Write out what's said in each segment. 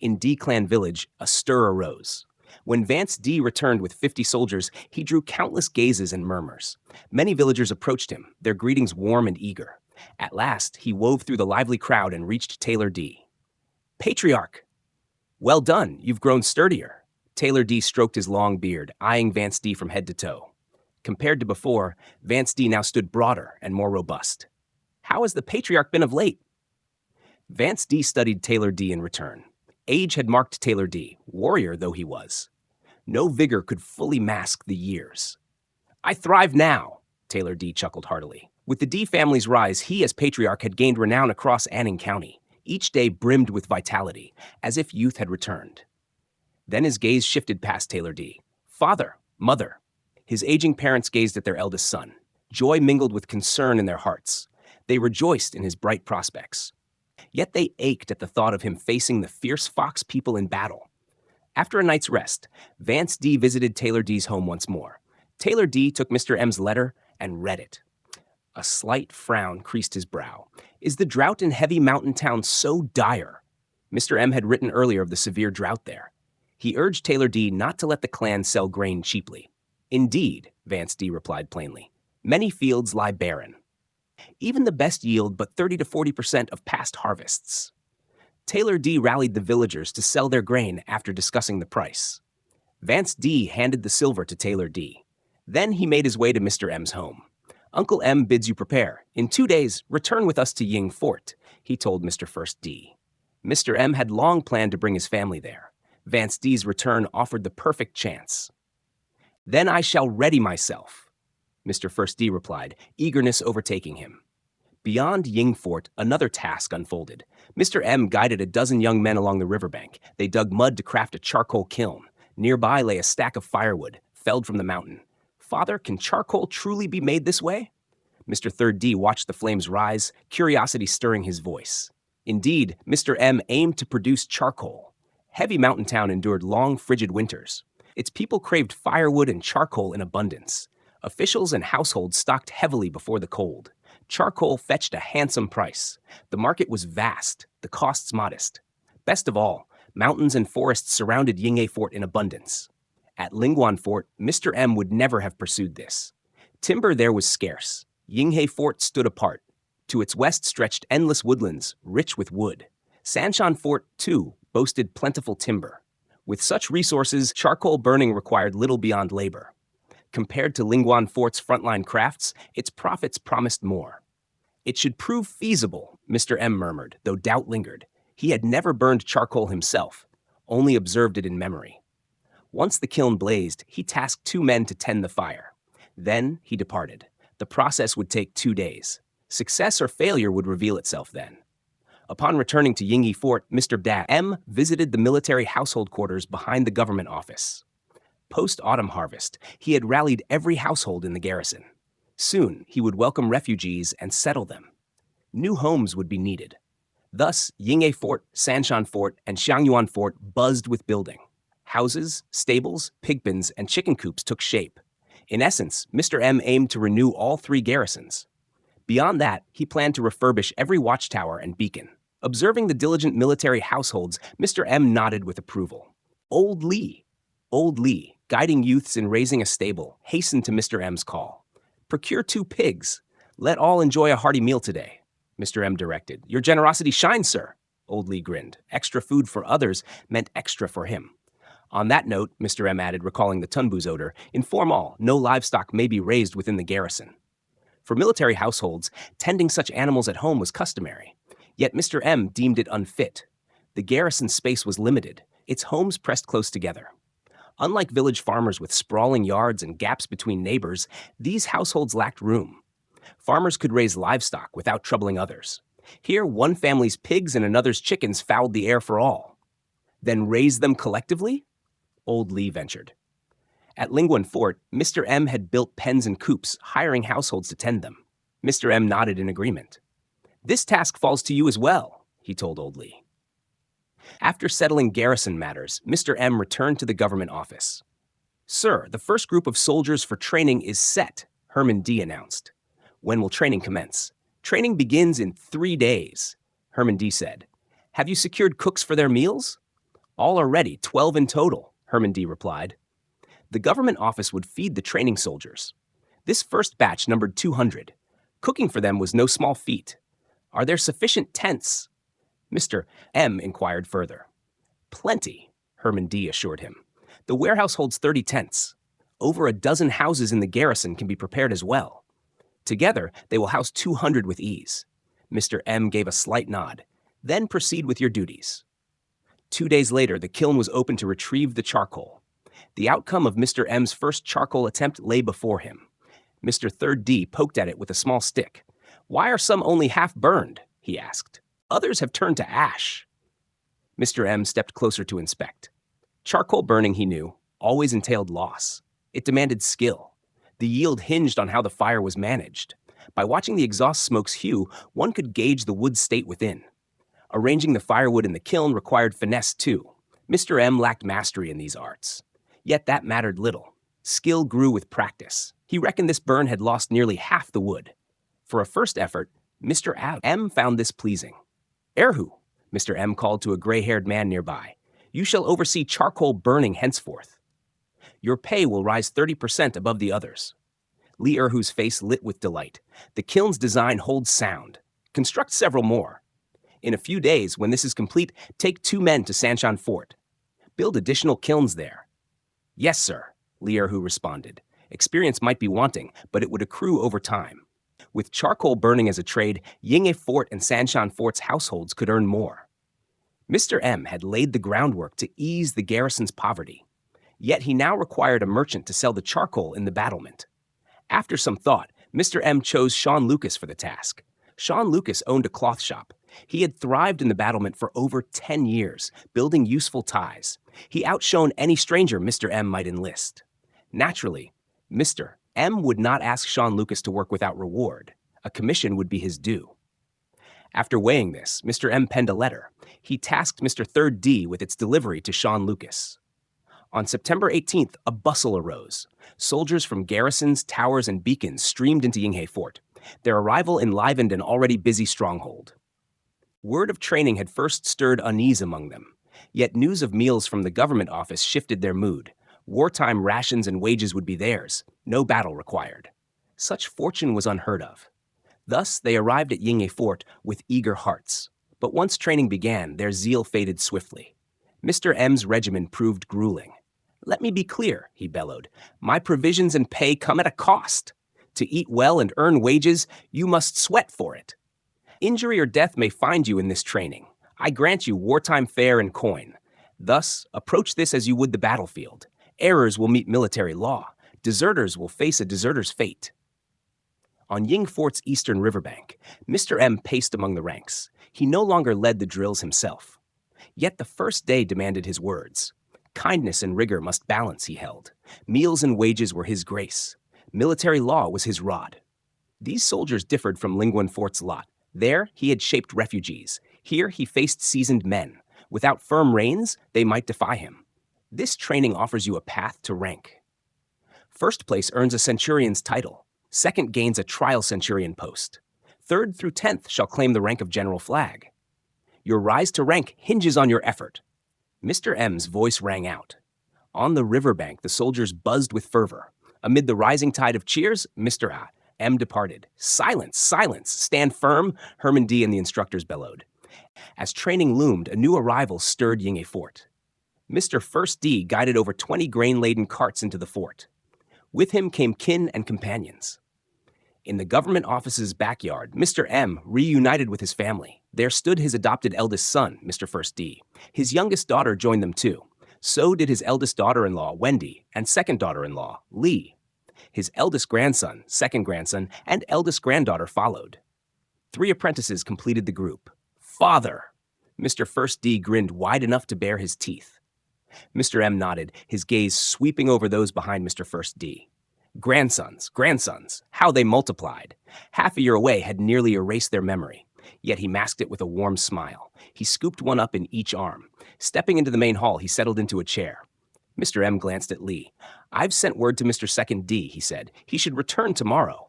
In D Clan village, a stir arose. When Vance D returned with 50 soldiers, he drew countless gazes and murmurs. Many villagers approached him, their greetings warm and eager. At last, he wove through the lively crowd and reached Taylor D. Patriarch! Well done, you've grown sturdier. Taylor D stroked his long beard, eyeing Vance D from head to toe. Compared to before, Vance D now stood broader and more robust. How has the patriarch been of late? Vance D studied Taylor D in return. Age had marked Taylor D, warrior though he was. No vigor could fully mask the years. I thrive now, Taylor D chuckled heartily. With the D family's rise, he as patriarch had gained renown across Anning County. Each day brimmed with vitality, as if youth had returned. Then his gaze shifted past Taylor D. Father, mother. His aging parents gazed at their eldest son. Joy mingled with concern in their hearts. They rejoiced in his bright prospects. Yet they ached at the thought of him facing the fierce Fox people in battle. After a night's rest, Vance D visited Taylor D's home once more. Taylor D took Mr. M's letter and read it. A slight frown creased his brow. Is the drought in Heavy Mountain Town so dire? Mr. M had written earlier of the severe drought there. He urged Taylor D not to let the clan sell grain cheaply. Indeed, Vance D replied plainly, many fields lie barren. Even the best yield but 30 to 40% of past harvests. Taylor D rallied the villagers to sell their grain after discussing the price. Vance D handed the silver to Taylor D. Then he made his way to Mr. M's home. Uncle M bids you prepare. In 2 days, return with us to Ying Fort, he told Mr. First D. Mr. M had long planned to bring his family there. Vance D's return offered the perfect chance. Then I shall ready myself, Mr. First D replied, eagerness overtaking him. Beyond Ying Fort, another task unfolded. Mr. M guided a dozen young men along the riverbank. They dug mud to craft a charcoal kiln. Nearby lay a stack of firewood, felled from the mountain. Father, can charcoal truly be made this way? Mr. Third D watched the flames rise, curiosity stirring his voice. Indeed, Mr. M aimed to produce charcoal. Heavy Mountain Town endured long, frigid winters. Its people craved firewood and charcoal in abundance. Officials and households stocked heavily before the cold. Charcoal fetched a handsome price. The market was vast, the costs modest. Best of all, mountains and forests surrounded Yinghe Fort in abundance. At Lingguan Fort, Mr. M would never have pursued this. Timber there was scarce. Yinghe Fort stood apart. To its west stretched endless woodlands, rich with wood. Sanshan Fort, too, boasted plentiful timber. With such resources, charcoal burning required little beyond labor. Compared to Lingguan Fort's frontline crafts, its profits promised more. It should prove feasible, Mr. M murmured, though doubt lingered. He had never burned charcoal himself, only observed it in memory. Once the kiln blazed, he tasked 2 men to tend the fire. Then he departed. The process would take 2 days. Success or failure would reveal itself then. Upon returning to Yinghe Fort, Mr. M visited the military household quarters behind the government office. Post-autumn harvest, he had rallied every household in the garrison. Soon, he would welcome refugees and settle them. New homes would be needed. Thus, Yinghe Fort, Sanshan Fort, and Xiangyuan Fort buzzed with building. Houses, stables, pig pens, and chicken coops took shape. In essence, Mr. M aimed to renew all 3 garrisons. Beyond that, he planned to refurbish every watchtower and beacon. Observing the diligent military households, Mr. M nodded with approval. Old Lee, guiding youths in raising a stable, hastened to Mr. M's call. Procure 2 pigs. Let all enjoy a hearty meal today, Mr. M directed. Your generosity shines, sir, Old Lee grinned. Extra food for others meant extra for him. On that note, Mr. M added, recalling the Tunbu's odor, inform all, no livestock may be raised within the garrison. For military households, tending such animals at home was customary. Yet Mr. M deemed it unfit. The garrison space was limited, its homes pressed close together. Unlike village farmers with sprawling yards and gaps between neighbors, these households lacked room. Farmers could raise livestock without troubling others. Here, one family's pigs and another's chickens fouled the air for all. Then raise them collectively? Old Lee ventured. At Lingguan Fort, Mr. M had built pens and coops, hiring households to tend them. Mr. M nodded in agreement. This task falls to you as well, he told Old Lee. After settling garrison matters, Mr. M returned to the government office. Sir, the first group of soldiers for training is set, Herman D announced. When will training commence? Training begins in 3 days, Herman D said. Have you secured cooks for their meals? All are ready, 12 in total, Herman D. replied. The government office would feed the training soldiers. This first batch numbered 200. Cooking for them was no small feat. Are there sufficient tents? Mr. M. inquired further. Plenty, Herman D. assured him. The warehouse holds 30 tents. Over a dozen houses in the garrison can be prepared as well. Together, they will house 200 with ease. Mr. M. gave a slight nod. Then proceed with your duties. 2 days later, the kiln was opened to retrieve the charcoal. The outcome of Mr. M.'s first charcoal attempt lay before him. Mr. 3rd D poked at it with a small stick. Why are some only half burned? He asked. Others have turned to ash. Mr. M. stepped closer to inspect. Charcoal burning, he knew, always entailed loss. It demanded skill. The yield hinged on how the fire was managed. By watching the exhaust smoke's hue, one could gauge the wood's state within. Arranging the firewood in the kiln required finesse too. Mr. M. lacked mastery in these arts. Yet that mattered little. Skill grew with practice. He reckoned this burn had lost nearly half the wood. For a first effort, Mr. M. found this pleasing. Erhu, Mr. M. called to a gray-haired man nearby. You shall oversee charcoal burning henceforth. Your pay will rise 30% above the others. Lee Erhu's face lit with delight. The kiln's design holds sound. Construct several more. In a few days, when this is complete, take 2 men to Sanshan Fort. Build additional kilns there. Yes, sir, Lee Erhu responded. Experience might be wanting, but it would accrue over time. With charcoal burning as a trade, Yinghe Fort and Sanshan Fort's households could earn more. Mr. M. had laid the groundwork to ease the garrison's poverty. Yet he now required a merchant to sell the charcoal in the battlement. After some thought, Mr. M. chose Sean Lucas for the task. Sean Lucas owned a cloth shop. He had thrived in the battlement for over 10 years, building useful ties. He outshone any stranger Mr. M. might enlist. Naturally, Mr. M. would not ask Sean Lucas to work without reward. A commission would be his due. After weighing this, Mr. M. penned a letter. He tasked Mr. 3rd D with its delivery to Sean Lucas. On September 18th, a bustle arose. Soldiers from garrisons, towers, and beacons streamed into Yinghe Fort. Their arrival enlivened an already busy stronghold. Word of training had first stirred unease among them. Yet news of meals from the government office shifted their mood. Wartime rations and wages would be theirs, no battle required. Such fortune was unheard of. Thus, they arrived at Yinghe Fort with eager hearts. But once training began, their zeal faded swiftly. Mr. M.'s regimen proved grueling. Let me be clear, he bellowed. My provisions and pay come at a cost. To eat well and earn wages, you must sweat for it. Injury or death may find you in this training. I grant you wartime fare and coin. Thus, approach this as you would the battlefield. Errors will meet military law. Deserters will face a deserter's fate. On Yinghe Fort's eastern riverbank, Mr. M. paced among the ranks. He no longer led the drills himself. Yet the first day demanded his words. Kindness and rigor must balance, he held. Meals and wages were his grace. Military law was his rod. These soldiers differed from Lingguan Fort's lot. There, he had shaped refugees. Here, he faced seasoned men. Without firm reins, they might defy him. This training offers you a path to rank. First place earns a centurion's title. Second gains a trial centurion post. 3rd through 10th shall claim the rank of general flag. Your rise to rank hinges on your effort. Mr. M.'s voice rang out. On the riverbank, the soldiers buzzed with fervor. Amid the rising tide of cheers, Mr. M. departed. Silence, silence, stand firm, Herman D. and the instructors bellowed. As training loomed, a new arrival stirred Yinghe Fort. Mr. 1st D guided over 20 grain-laden carts into the fort. With him came kin and companions. In the government office's backyard, Mr. M. reunited with his family. There stood his adopted eldest son, Mr. 1st D. His youngest daughter joined them too. So did his eldest daughter-in-law, Wendy, and second daughter-in-law, Lee. His eldest grandson, second grandson, and eldest granddaughter followed. 3 apprentices completed the group. Father! Mr. 1st D grinned wide enough to bare his teeth. Mr. M nodded, his gaze sweeping over those behind Mr. 1st D. Grandsons, grandsons, how they multiplied. Half a year away had nearly erased their memory. Yet he masked it with a warm smile. He scooped one up in each arm. Stepping into the main hall, he settled into a chair. Mr. M glanced at Lee. I've sent word to Mr. 2nd D, he said. He should return tomorrow.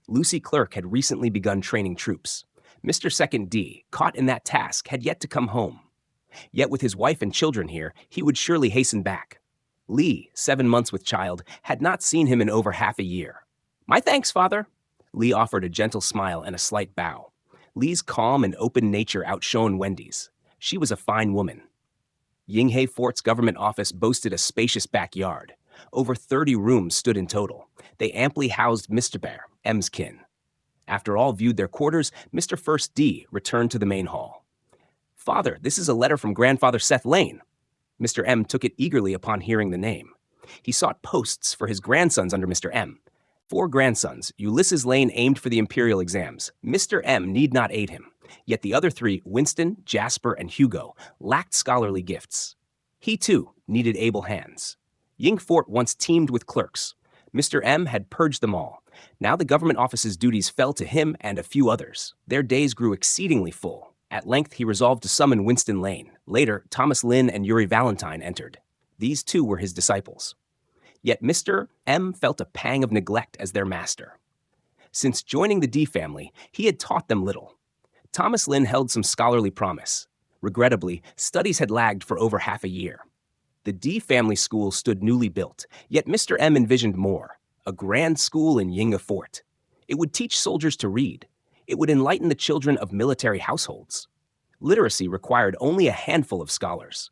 Lucy Clerk had recently begun training troops. Mr. 2nd D, caught in that task, had yet to come home. Yet with his wife and children here, he would surely hasten back. Lee, 7 months with child, had not seen him in over half a year. "My thanks, father." Lee offered a gentle smile and a slight bow. Lee's calm and open nature outshone Wendy's. She was a fine woman. Yinghe Fort's government office boasted a spacious backyard. Over 30 rooms stood in total. They amply housed Mr. Bear, M's kin. After all viewed their quarters, Mr. First D returned to the main hall. "Father, this is a letter from Grandfather Seth Lane." Mr. M took it eagerly upon hearing the name. He sought posts for his grandsons under Mr. M. 4 grandsons, Ulysses Lane aimed for the imperial exams. Mr. M need not aid him. Yet the other 3, Winston, Jasper, and Hugo, lacked scholarly gifts. He, too, needed able hands. Ying Fort once teemed with clerks. Mr. M had purged them all. Now the government office's duties fell to him and a few others. Their days grew exceedingly full. At length, he resolved to summon Winston Lane. Later, Thomas Lynn and Yuri Valentine entered. These too were his disciples. Yet Mr. M felt a pang of neglect as their master. Since joining the D family, he had taught them little. Thomas Lynn held some scholarly promise. Regrettably, studies had lagged for over half a year. The D family school stood newly built, yet Mr. M envisioned more, a grand school in Yinga Fort. It would teach soldiers to read. It would enlighten the children of military households. Literacy required only a handful of scholars.